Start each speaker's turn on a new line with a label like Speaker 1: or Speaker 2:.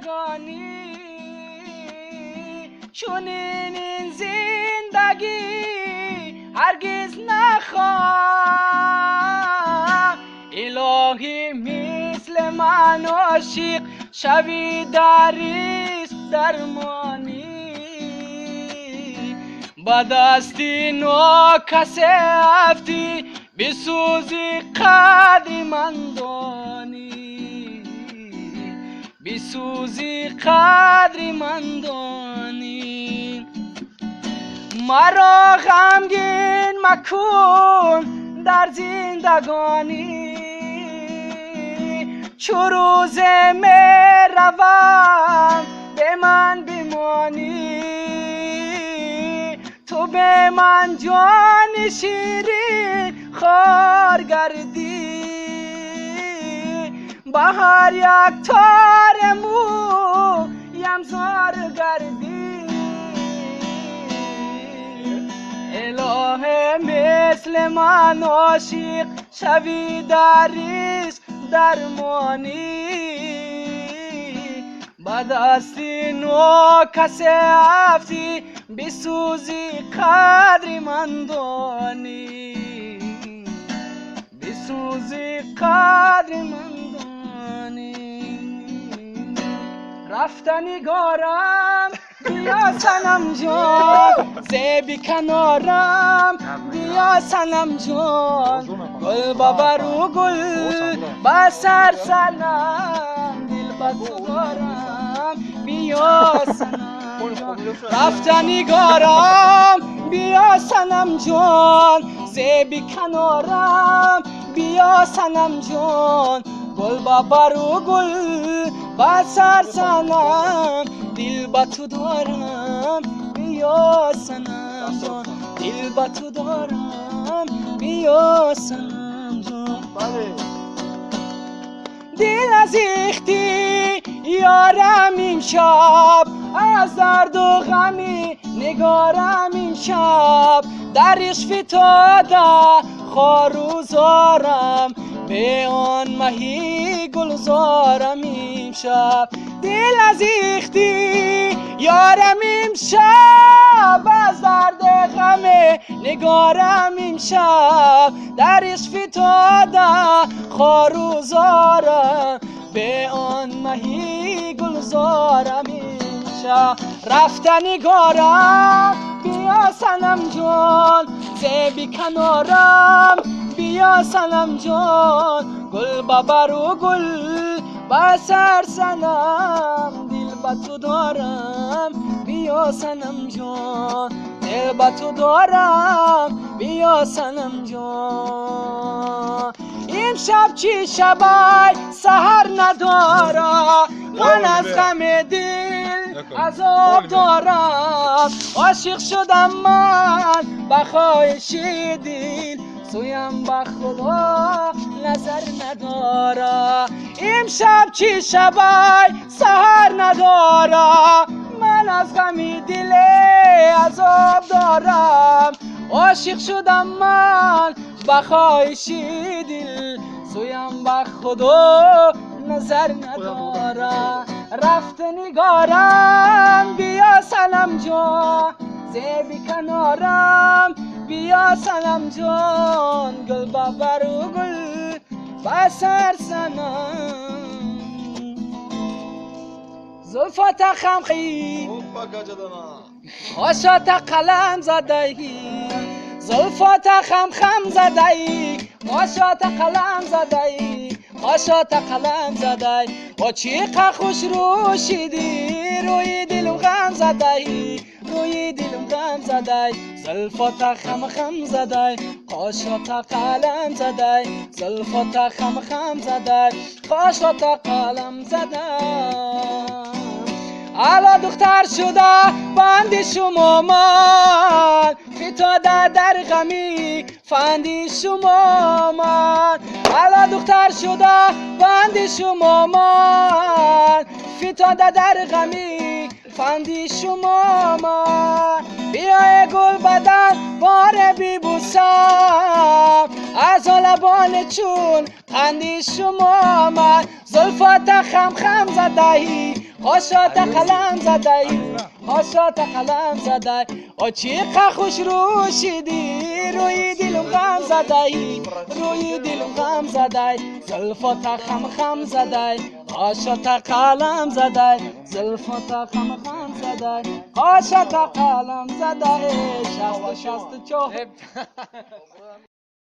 Speaker 1: زندگانی چونین این زندگی هرگز نخواه الهی مثل من عاشق شوی در ریس درمانی با دستی نو کسی افتی بسوزی قدری من دانی بسوزی قدری من دانی مرا غمگین مکن در زندگانی چو روز می روم به من بمانی تو به من جان شیرین خار گردی با هر یک تار مویم زار گردی الهه مثل من عاشق شوی در ریس درمانی با دستی نو کسی افتی بسوزی قدری من دانی بسوزی قدری من دانی رفتنی گارم بیا سنم جان زیبی کنارم بیا سنم جان گل ببرو گل با سر سنم دل بدو دارم بیا سنم جان رفتنی گارم بیا سنم جان زیبی کنارم بیا سنم جان گل ببرو گل با سر سنم دل با تو دارم بیا سنم جان دل با تو دارم بیا سنم جان دل از ایختی یارم این شب از درد و غمی نگارم این شب در عشق فتاده خاروزارم به آن مهی گلزارم این شب دل از ایختی یارم این شب از درد غم نگارم این شب در عشق فتاده خاروزارم به آن مهی گلزارم این شب رفتنی گارم بیا سنم جان زیبی کنارم بیا سنم جان گل ببرو گل با سر سنم دل با تو دارم بیا سنم جان دل با تو دارم بیا سنم جان این شب چی شبای سحر ندارم من از غم دل عذاب دارم عاشق شدم من به خواهش دل سویم با خدا نظر ندارم این شب چی شبای سحر ندارم من از غم دل عذاب دارم عاشق شدم من با خواهش دل سویم با خدا نظر ندارم رفت نگارم بیا سنم جان زیبی کنارم بیا سنم جان گل ببرو گل با سر سنم زلفات خمخی خوشات قلم زدهی زلفات خم زدهی خوشات قلم زدهی خوشات قلم زدهی با چیقه خوش روشیدی روی دلم غم زدهی روی دلم غم زدهی زلفات خم زدهی خوشات قلم زدهی زلفات خم زدهی خوشات قلم زدهی حالا دختر شده بند شما من فتاده در غمی فند شما من حالا دختر شده بند شما من فتاده در غمی فندی شما ما بیای گل بدن بار بی بوسم از لبان چون قندی شما ما زلفات خم خم زدهی هاشات قلم زدهی هاشات قلم زدهی او چیقه خوش روشیدی روی دلم غم زدهی روی دلم غم زدهی زلفات خم خم زدهی هاشات قلم زدهی زلفات خم خم زدهی هاشات قلم زدهی شست شست چو